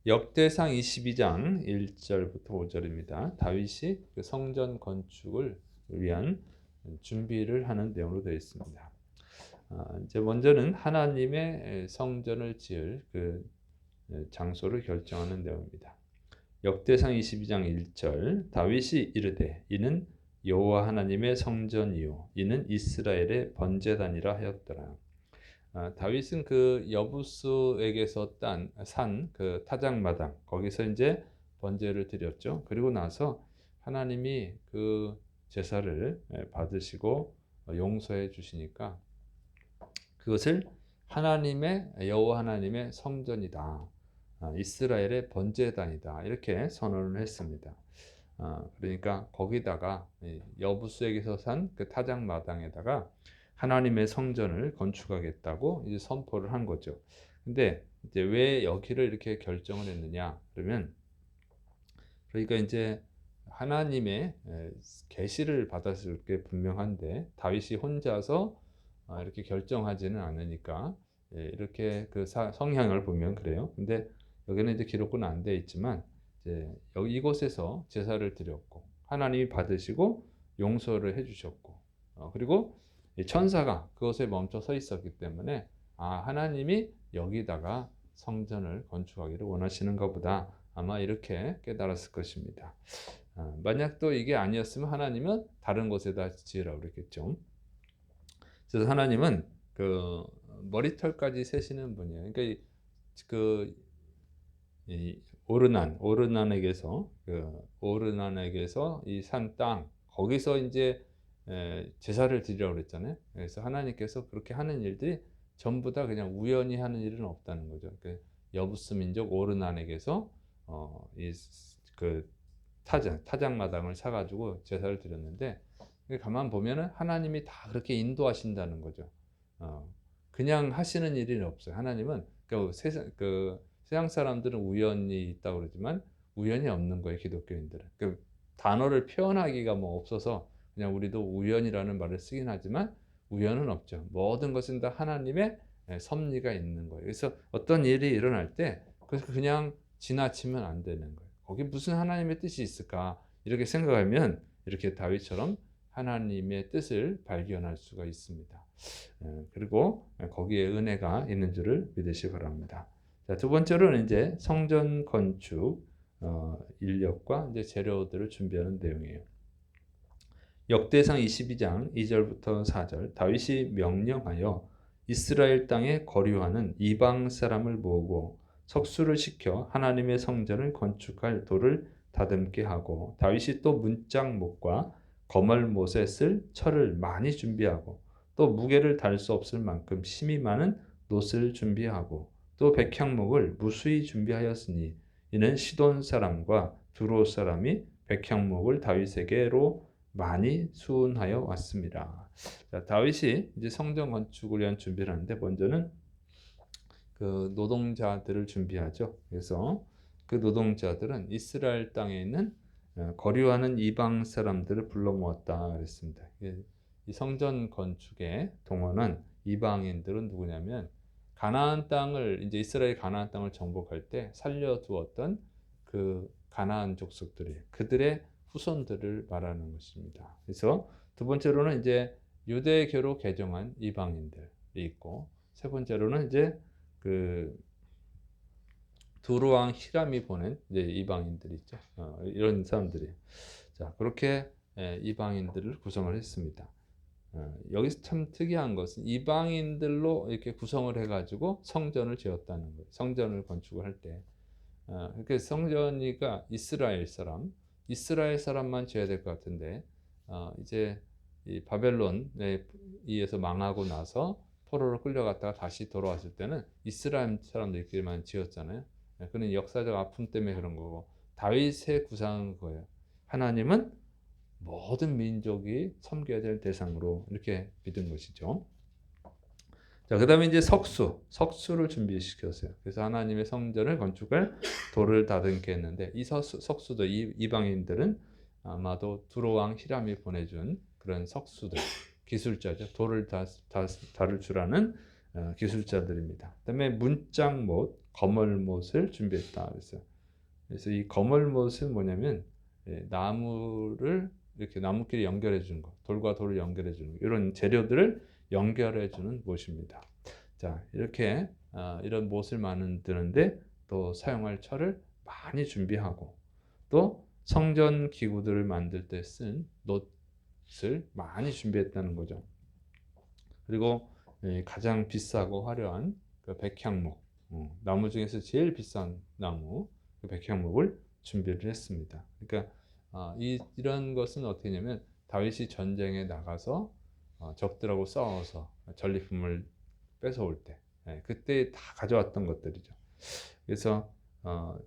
역대상 22장 1절부터 5절입니다. 다윗이 그 성전 건축을 위한 준비를 하는 내용으로 되어 있습니다. 이제 먼저는 하나님의 성전을 지을 그 장소를 결정하는 내용입니다. 역대상 22장 1절 다윗이 이르되 이는 여호와 하나님의 성전이요 이는 이스라엘의 번제단이라 하였더라. 다윗은 그 여부스에게서 산 그 타작마당 거기서 이제 번제를 드렸죠. 그리고 나서 하나님이 그 제사를 받으시고 용서해 주시니까 그것을 하나님의 여호와 하나님의 성전이다. 이스라엘의 번제단이다. 이렇게 선언을 했습니다. 그러니까 거기다가 여부스에게서 산 그 타작마당에다가 하나님의 성전을 건축하겠다고 이제 선포를 한 거죠. 근데 이제 왜 여기를 이렇게 결정을 했느냐? 그러면 그러니까 이제 하나님의 계시를 받았을 게 분명한데 다윗이 혼자서 이렇게 결정하지는 않으니까 이렇게 그 성향을 보면 그래요. 근데 여기는 이제 기록은 안 돼 있지만 이제 여기 이곳에서 제사를 드렸고 하나님이 받으시고 용서를 해주셨고 그리고 천사가 그것에 멈춰 서 있었기 때문에 하나님이 여기다가 성전을 건축하기를 원하시는가 보다 아마 이렇게 깨달았을 것입니다. 만약 또 이게 아니었으면 하나님은 다른 곳에다 지으라고 그랬겠죠. 그래서 하나님은 그 머리털까지 세시는 분이에요. 그러니까 그 오르난에게서 이 산 땅 거기서 이제 제사를 드리라고 그랬잖아요. 그래서 하나님께서 그렇게 하는 일들이 전부 다 그냥 우연히 하는 일은 없다는 거죠. 그 여부스 민족 오르난에게서 이그 타작마당을 사가지고 제사를 드렸는데 가만 보면은 하나님이 다 그렇게 인도하신다는 거죠. 그냥 하시는 일은 없어요. 하나님은 그 세상 사람들은 우연이 있다고 그러지만 우연이 없는 거예요. 기독교인들은. 그 단어를 표현하기가 뭐 없어서 그냥 우리도 우연이라는 말을 쓰긴 하지만 우연은 없죠. 모든 것은 다 하나님의 섭리가 있는 거예요. 그래서 어떤 일이 일어날 때 그냥 지나치면 안 되는 거예요. 거기 무슨 하나님의 뜻이 있을까? 이렇게 생각하면 이렇게 다윗처럼 하나님의 뜻을 발견할 수가 있습니다. 그리고 거기에 은혜가 있는 줄을 믿으시기 바랍니다. 자, 두 번째로는 이제 성전 건축 인력과 이제 재료들을 준비하는 내용이에요. 역대상 22장 2절부터 4절 다윗이 명령하여 이스라엘 땅에 거류하는 이방 사람을 모으고 석수를 시켜 하나님의 성전을 건축할 돌을 다듬게 하고 다윗이 또 문짝목과 거멀못에 쓸 철을 많이 준비하고 또 무게를 달 수 없을 만큼 심이 많은 놋을 준비하고 또 백향목을 무수히 준비하였으니 이는 시돈 사람과 두로 사람이 백향목을 다윗에게로 많이 수운하여 왔습니다. 자, 다윗이 이제 성전 건축을 위한 준비를 하는데 먼저는 그 노동자들을 준비하죠. 그래서 그 노동자들은 이스라엘 땅에 있는 거류하는 이방 사람들을 불러 모았다 그랬습니다. 이 성전 건축에 동원한 이방인들은 누구냐면 가나안 땅을 이제 이스라엘 가나안 땅을 정복할 때 살려두었던 그 가나안 족속들이 그들의 후손들을 말하는 것입니다. 그래서 두 번째로는 이제 유대교로 개종한 이방인들이 있고 세 번째로는 이제 그 두루 왕 히람이 보낸 이제 이방인들이 있죠. 이런 사람들이 자 그렇게 이방인들을 구성을 했습니다. 여기서 참 특이한 것은 이방인들로 이렇게 구성을 해가지고 성전을 지었다는 거예요. 성전을 건축을 할 때. 그러니까 성전이가 이스라엘 사람만 지어야 될 것 같은데 이제 이 바벨론에 의해서 망하고 나서 포로로 끌려갔다가 다시 돌아왔을 때는 이스라엘 사람들끼리만 지었잖아요. 그는 역사적 아픔 때문에 그런 거고 다윗의 구상은 거예요. 하나님은 모든 민족이 섬겨야 될 대상으로 이렇게 믿은 것이죠. 자, 그다음에 이제 석수를 준비시켰어요. 그래서 하나님의 성전을 건축할 돌을 다듬게 했는데 이 석수도 이방인들은 아마도 두로 왕 히람이 보내준 그런 석수들 기술자죠. 돌을 다룰 줄 아는 기술자들입니다. 그다음에 문짝못, 거물못을 준비했다 그래서 이 거물못은 뭐냐면 나무를 이렇게 나무끼리 연결해 주는 거, 돌과 돌을 연결해 주는 거, 이런 재료들을 연결해 주는 못입니다. 자, 이렇게 이런 못을 만드는데 또 사용할 철을 많이 준비하고 또 성전 기구들을 만들 때 쓴 놋을 많이 준비했다는 거죠. 그리고 가장 비싸고 화려한 그 백향목, 나무 중에서 제일 비싼 나무, 그 백향목을 준비를 했습니다. 그러니까 이런 것은 어떻게 냐면 다윗이 전쟁에 나가서 적들하고 싸워서 전리품을 뺏어올 때 그때 다 가져왔던 것들이죠. 그래서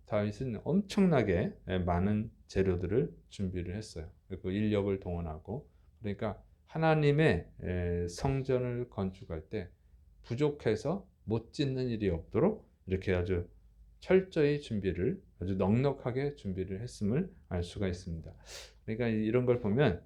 다윗은 엄청나게 많은 재료들을 준비를 했어요. 그 인력을 동원하고 그러니까 하나님의 성전을 건축할 때 부족해서 못 짓는 일이 없도록 이렇게 아주 철저히 준비를 아주 넉넉하게 준비를 했음을 알 수가 있습니다. 그러니까 이런 걸 보면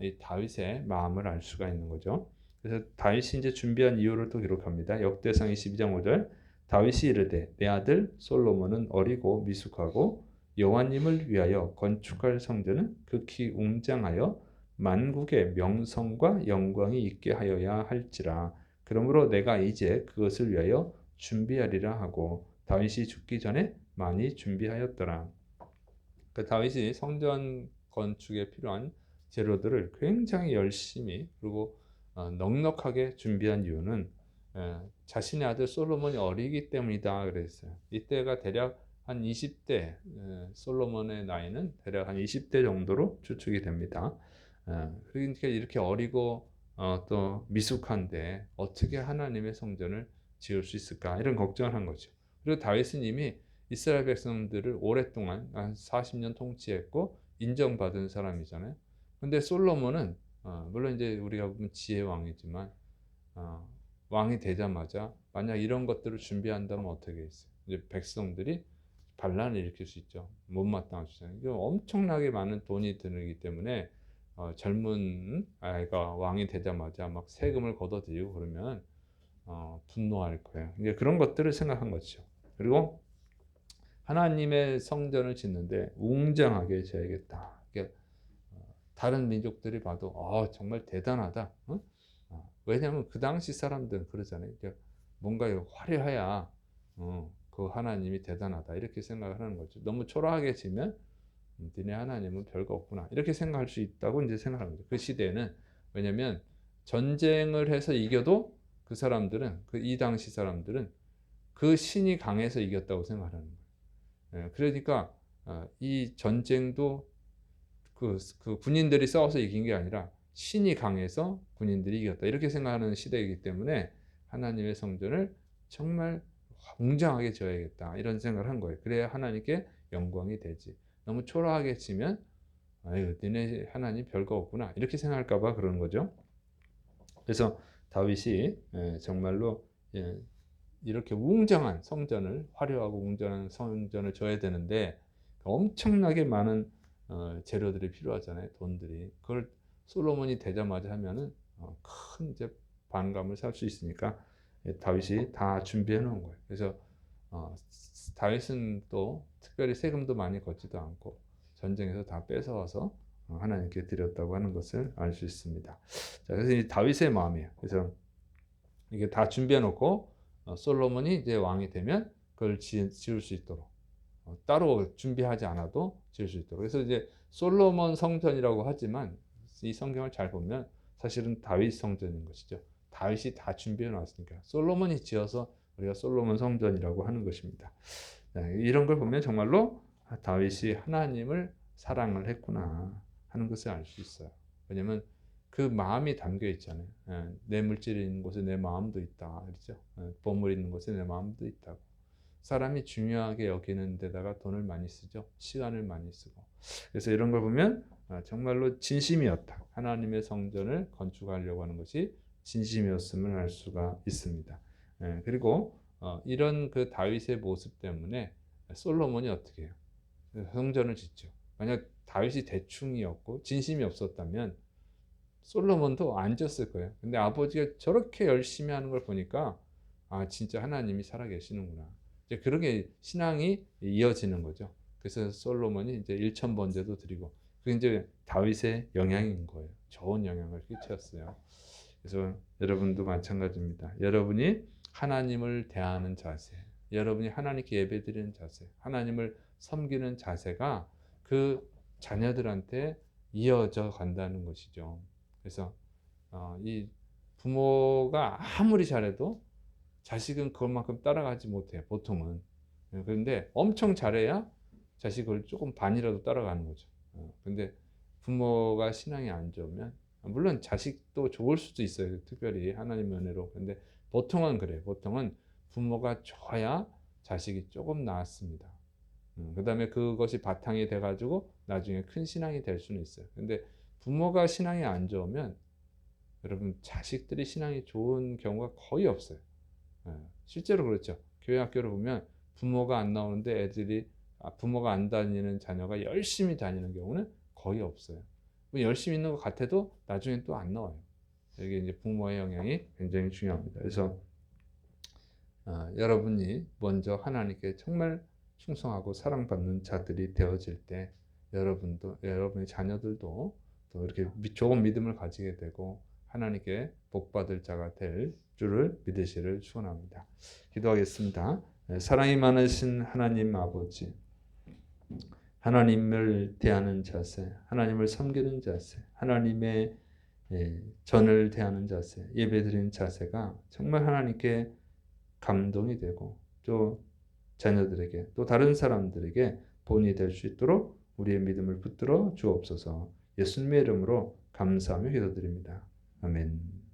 이 다윗의 마음을 알 수가 있는 거죠. 그래서 다윗이 이제 준비한 이유를 또 기록합니다. 역대상 22장 5절 다윗이 이르되 내 아들 솔로몬은 어리고 미숙하고 여호와님을 위하여 건축할 성전은 극히 웅장하여 만국의 명성과 영광이 있게 하여야 할지라. 그러므로 내가 이제 그것을 위하여 준비하리라 하고 다윗이 죽기 전에 많이 준비하였더라. 그 다윗이 성전 건축에 필요한 재료들을 굉장히 열심히 그리고 넉넉하게 준비한 이유는 자신의 아들 솔로몬이 어리기 때문이다 그랬어요. 이때가 대략 한 20대, 솔로몬의 나이는 대략 한 20대 정도로 추측이 됩니다. 그러니까 이렇게 어리고 또 미숙한데 어떻게 하나님의 성전을 지을 수 있을까 이런 걱정을 한 거죠. 그리고 다윗은 이미 이스라엘 백성들을 오랫동안 한 40년 통치했고 인정받은 사람이잖아요. 근데 솔로몬은 물론 이제 우리가 보면 지혜 왕이지만 왕이 되자마자 만약 이런 것들을 준비한다면 어떻게 했어요? 이제 백성들이 반란을 일으킬 수 있죠. 못마땅할 수 있잖아요. 엄청나게 많은 돈이 드기 때문에 젊은 아이가 왕이 되자마자 막 세금을 걷어들이고 그러면 분노할 거예요. 이제 그런 것들을 생각한 거죠. 그리고 하나님의 성전을 짓는데 웅장하게 지어야겠다. 다른 민족들이 봐도 정말 대단하다. 어? 왜냐하면 그 당시 사람들은 그러잖아요. 뭔가 화려해야 그 하나님이 대단하다 이렇게 생각을 하는 거죠. 너무 초라하게 지면 니네 하나님은 별거 없구나 이렇게 생각할 수 있다고 이제 생각하는 거죠. 그 시대에는 왜냐하면 전쟁을 해서 이겨도 그 사람들은 이 당시 사람들은 그 신이 강해서 이겼다고 생각하는 거예요. 그러니까 이 전쟁도 그 군인들이 싸워서 이긴 게 아니라 신이 강해서 군인들이 이겼다 이렇게 생각하는 시대이기 때문에 하나님의 성전을 정말 웅장하게 지어야겠다 이런 생각을 한 거예요. 그래야 하나님께 영광이 되지. 너무 초라하게 지면 아유 너네 하나님 별거 없구나 이렇게 생각할까 봐 그러는 거죠. 그래서 다윗이 정말로 이렇게 웅장한 성전을 화려하고 웅장한 성전을 져야 되는데 엄청나게 많은 재료들이 필요하잖아요. 돈들이. 그걸 솔로몬이 되자마자 하면은 큰 이제 반감을 살 수 있으니까 다윗이 다 준비해 놓은 거예요. 그래서 다윗은 또 특별히 세금도 많이 걷지도 않고 전쟁에서 다 뺏어와서 하나님께 드렸다고 하는 것을 알 수 있습니다. 자, 그래서 이 다윗의 마음이에요. 그래서 이게 다 준비해 놓고 솔로몬이 이제 왕이 되면 그걸 지을 수 있도록 따로 준비하지 않아도 지을 수 있도록. 그래서 이제 솔로몬 성전이라고 하지만 이 성경을 잘 보면 사실은 다윗 성전인 것이죠. 다윗이 다 준비해 놨으니까 솔로몬이 지어서 우리가 솔로몬 성전이라고 하는 것입니다. 이런 걸 보면 정말로 다윗이 하나님을 사랑을 했구나 하는 것을 알 수 있어요. 왜냐하면 그 마음이 담겨 있잖아요. 내 물질이 있는 곳에 내 마음도 있다. 그렇죠? 보물이 있는 곳에 내 마음도 있다고. 사람이 중요하게 여기는 데다가 돈을 많이 쓰죠. 시간을 많이 쓰고. 그래서 이런 걸 보면 정말로 진심이었다. 하나님의 성전을 건축하려고 하는 것이 진심이었음을 알 수가 있습니다. 그리고 이런 그 다윗의 모습 때문에 솔로몬이 어떻게 해요? 성전을 짓죠. 만약 다윗이 대충이었고 진심이 없었다면 솔로몬도 안 졌을 거예요. 근데 아버지가 저렇게 열심히 하는 걸 보니까 진짜 하나님이 살아계시는구나. 이제 그렇게 신앙이 이어지는 거죠. 그래서 솔로몬이 이제 1,000번제도 드리고 그게 이제 다윗의 영향인 거예요. 좋은 영향을 끼쳤어요. 그래서 여러분도 마찬가지입니다. 여러분이 하나님을 대하는 자세, 여러분이 하나님께 예배드리는 자세, 하나님을 섬기는 자세가 그 자녀들한테 이어져 간다는 것이죠. 그래서 이 부모가 아무리 잘해도 자식은 그것만큼 따라가지 못해요. 보통은. 그런데 엄청 잘해야 자식을 조금 반이라도 따라가는 거죠. 근데 부모가 신앙이 안 좋으면 물론 자식도 좋을 수도 있어요. 특별히 하나님의 은혜로. 근데 보통은 그래요. 보통은 부모가 좋아야 자식이 조금 나았습니다. 그다음에 그것이 바탕이 돼가지고 나중에 큰 신앙이 될 수는 있어요. 근데 부모가 신앙이 안 좋으면 여러분 자식들이 신앙이 좋은 경우가 거의 없어요. 실제로 그렇죠. 교회 학교를 보면 부모가 안 나오는데 부모가 안 다니는 자녀가 열심히 다니는 경우는 거의 없어요. 열심히 있는 것 같아도 나중엔 또 안 나와요. 이게 이제 부모의 영향이 굉장히 중요합니다. 그래서 여러분이 먼저 하나님께 정말 충성하고 사랑받는 자들이 되어질 때 여러분의 자녀들도 또 이렇게 좋은 믿음을 가지게 되고 하나님께 복받을 자가 될 줄을 믿으시를 축원합니다. 기도하겠습니다. 사랑이 많으신 하나님 아버지, 하나님을 대하는 자세, 하나님을 섬기는 자세, 하나님의 전을 대하는 자세, 예배드리는 자세가 정말 하나님께 감동이 되고 또 자녀들에게 또 다른 사람들에게 본이 될 수 있도록 우리의 믿음을 붙들어 주옵소서. 예수님의 이름으로 감사하며 기도드립니다. 아멘.